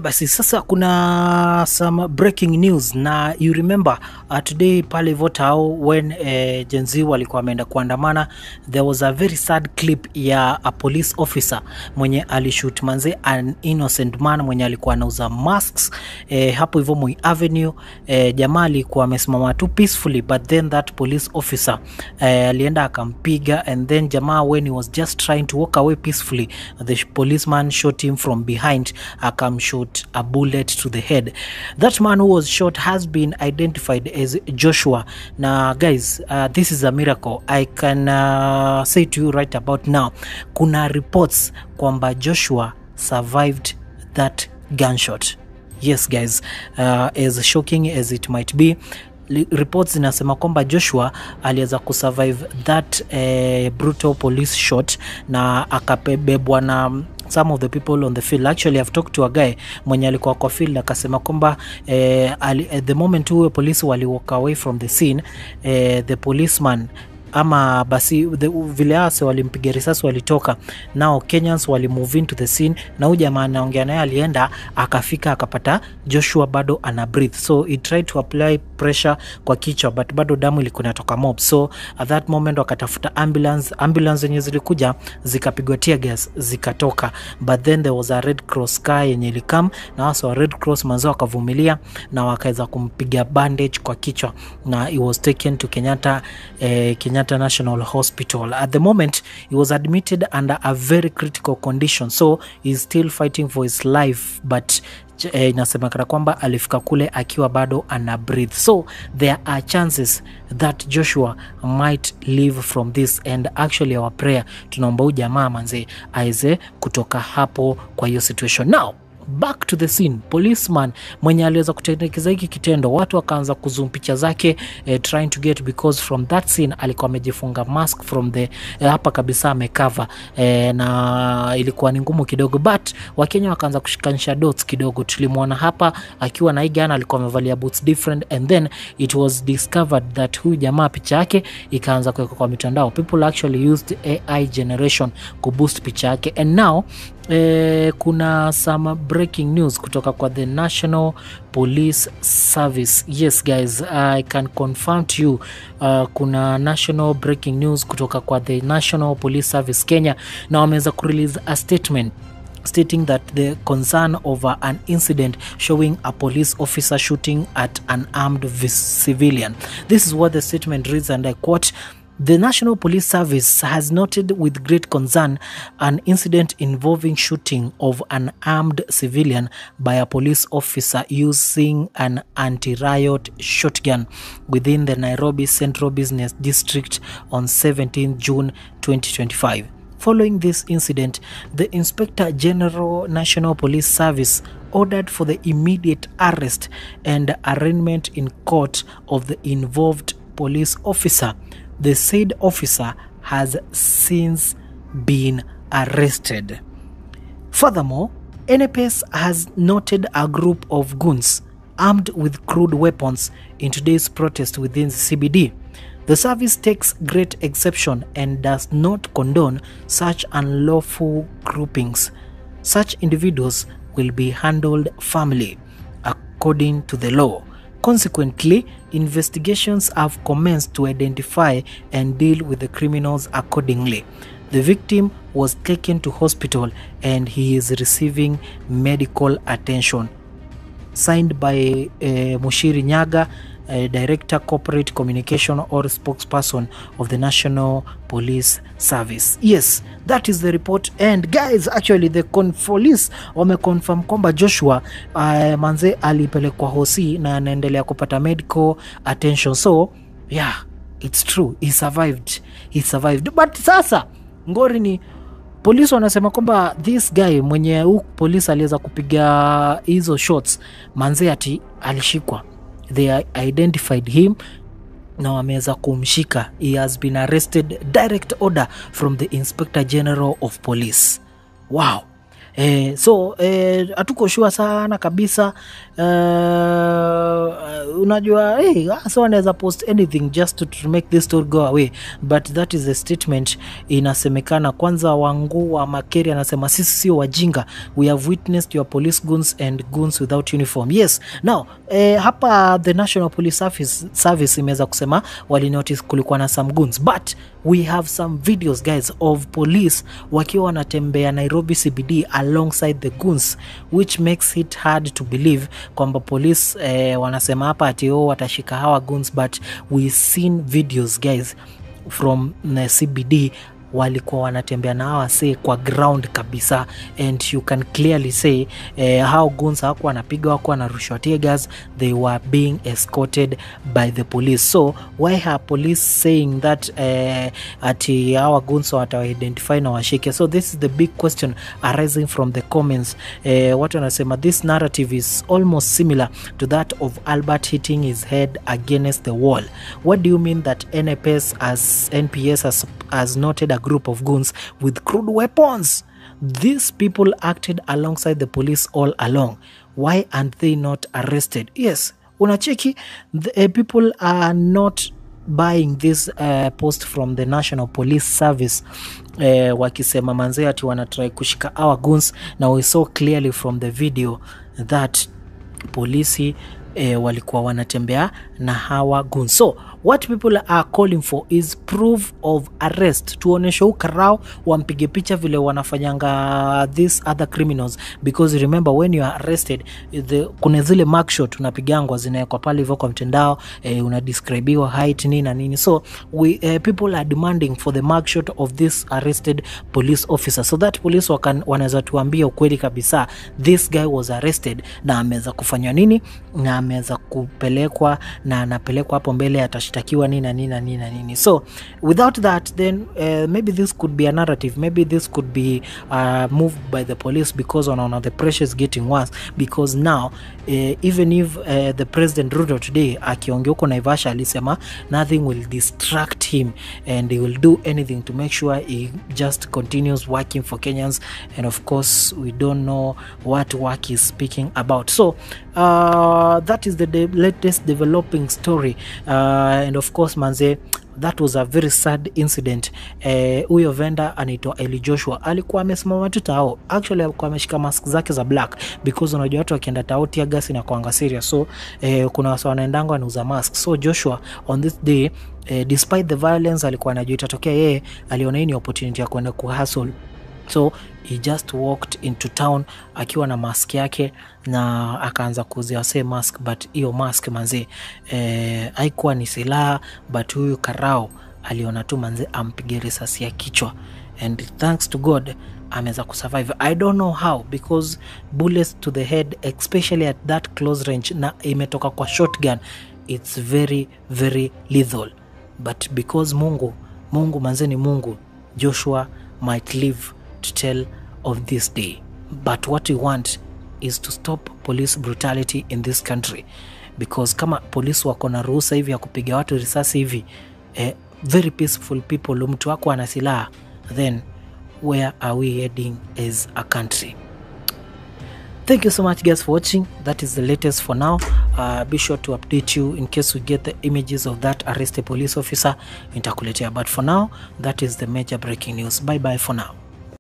Basi sasa kuna some breaking news na you remember today pale Votao when Gen Z walikuwa wameenda kuandamana, there was a very sad clip ya a police officer mwenye alishoot manze an innocent man mwenye alikuwa anauza masks hapo hivyo Moi Avenue. Jamaa alikuwa amesimama tu peacefully, but then that police officer alienda akampiga, and then jamaa when he was just trying to walk away peacefully, the policeman shot him from behind, akamshoot a bullet to the head. That man who was shot has been identified as Joshua. Now guys, this is a miracle. I can say to you right about now, kuna reports kwamba Joshua survived that gunshot. Yes guys, as shocking as it might be, reports zinasema kwamba Joshua aliweza kusurvive that brutal police shot na akabebwa na some of the people on the field. Actually, I've talked to a guy mwenye alikuwa kwa field akasema kwamba at the moment huyo polisi wali walk away from the scene, the policeman ama basi vile ase walimpiga risasi walitoka, now Kenyans wali move into the scene, na huyu jamaa anaongea naye alienda akafika akapata Joshua bado ana breathe, so he tried to apply pressure kwa kichwa but bado damu ilikuwa inatoka mob. So at that moment wakatafuta ambulance zenye zilikuja zikapigwa tear gas zikatoka, but then there was a Red Cross car yenye ilikam na wasa wa Red Cross manzo wakavumilia na wakaweza kumpiga bandage kwa kichwa na he was taken to Kenyatta National Hospital. At the moment he was admitted under a very critical condition, so he's still fighting for his life, but inasemekana kwamba alifika kule akiwa bado ana breathe, so there are chances that Joshua might live from this, and actually our prayer tunaomba jamaa manze aize kutoka hapo kwa hiyo situation. Now back to the scene, policeman mwenye aliweza kutengeneza hiki kitendo, watu wakaanza kuzoom picha zake trying to get, because from that scene alikuwa amejifunga mask from the hapa kabisa amecover, na ilikuwa ni ngumu kidogo, but Wakenya wakaanza kushikanisha dots kidogo. Tulimuona hapa akiwa na igana, alikuwa amevalia boots different, and then it was discovered that huyu jamaa picha yake ikaanza kuwekwa kwa mitandao. People actually used AI generation ku boost picha yake, and now kuna some breaking news kutoka kwa the National Police Service. Yes guys, I can confirm to you, kuna national breaking news kutoka kwa the National Police Service Kenya, na wameweza kurelease a statement stating that the concern over an incident showing a police officer shooting at an armed civilian. This is what the statement reads, and I quote: "The National Police Service has noted with great concern an incident involving shooting of an armed civilian by a police officer using an anti-riot shotgun within the Nairobi Central Business District on 17 June 2025. Following this incident, the Inspector General National Police Service ordered for the immediate arrest and arraignment in court of the involved police officer. The said officer has since been arrested." Furthermore, NPS has noted a group of goons armed with crude weapons in today's protest within the CBD. The service takes great exception and does not condone such unlawful groupings. Such individuals will be handled firmly according to the law. Consequently, investigations have commenced to identify and deal with the criminals accordingly. The victim was taken to hospital and he is receiving medical attention. Signed by Mushiri Nyaga, Director Corporate Communication or spokesperson of the National Police Service. Yes, that is the report, and guys, actually the police wameconfirm kwamba Joshua manze alipelekwa hosi na anaendelea kupata medical attention. So yeah, it's true, he survived. But sasa ngori ni police wanasema kwamba this guy mwenye huyu police aliweza kupiga hizo shots manze ati alishikwa. They identified him na wameweza kumshika. He has been arrested, direct order from the Inspector General of Police. Wow. So hatuko sure sana kabisa. Unajua so anaweza post anything just to make this story go away, but that is a statement inasemekana. Kwanza Wangu wa Makeri anasema sisi sio wajinga, we have witnessed your police goons and goons without uniform. Yes, now hapa the National Police Service imeweza kusema wali notice kulikuwa na some goons, but we have some videos guys of police wakiwa wanatembea Nairobi CBD alongside the goons, which makes it hard to believe kwamba police wanasema hapa ati watashika hawa goons, but we seen videos guys from CBD walikuwa wanatembea na hawa say kwa ground kabisa, and you can clearly say how goons hawakuwa wanapiga, hawakuwa wanarushwa tear gas, they were being escorted by the police. So why are police saying that ati hawa goons wata-identify na washike? So this is the big question arising from the comments. Watu wanasema this narrative is almost similar to that of Albert hitting his head against the wall. What do you mean that NPS has noted a group of goons with crude weapons? These people acted alongside the police all along. Why aren't they not arrested? Yes, unacheki, the people are not buying this post from the National Police Service wakisema manze ati wanatry kushika our goons. Now we saw clearly from the video that polisi walikuwa wanatembea na hawa goons. So what people are calling for is proof of arrest. Tuoneshe ukarao wampige picha vile wanafanyanga these other criminals, because remember when you are arrested kuna zile mugshot unapigangwa zinawekwa pale hivyo kwa mtandao, unadescribiwa height nini na nini. So people are demanding for the mugshot of this arrested police officer, so that police wanaweza tuambia ukweli kabisa this guy was arrested na ameweza kufanywa nini na ameweza kupelekwa na anapelekwa hapo mbele atashtakiwa nini. So without that then maybe this could be a narrative, maybe this could be moved by the police, because on the pressure is getting worse, because now even if the President Ruto today akiongea huko Naivasha alisema nothing will distract him and he will do anything to make sure he just continues working for Kenyans, and of course we don't know what work he's speaking about. So that is the latest developing story, and of course manze, that was a very sad incident. Huyo vendor anaitwa Eli Joshua alikuwa amesimama tu tao, actually alikuwa ameshika mask zake za black, because unajua watu wakienda tao tia gas na kuanga serious, so kuna watu wanaendanga wanauza mask. So Joshua on this day despite the violence alikuwa anajua itatokea, yeye aliona hii ni opportunity ya kwenda kuhustle. So he just walked into town akiwa na mask yake na akaanza kuuzia wase mask, but hiyo mask manze haikuwa ni silaha, but huyu karao aliona tu manze ampige risasi ya kichwa, and thanks to God ameweza kusurvive. I don't know how, because bullets to the head especially at that close range na imetoka kwa shotgun, it's very very lethal, but because Mungu manze ni Mungu, Joshua might live to tell of this day. But what we want is to stop police brutality in this country, because kama police wako na ruhusa hivi ya kupiga watu risasi hivi, very peaceful people, mtu wako ana silaha, then where are we heading as a country? Thank you so much guys for watching. That is the latest for now. Be sure to update you in case we get the images of that arrested police officer. Nitakuletea, but for now that is the major breaking news. Bye bye for now.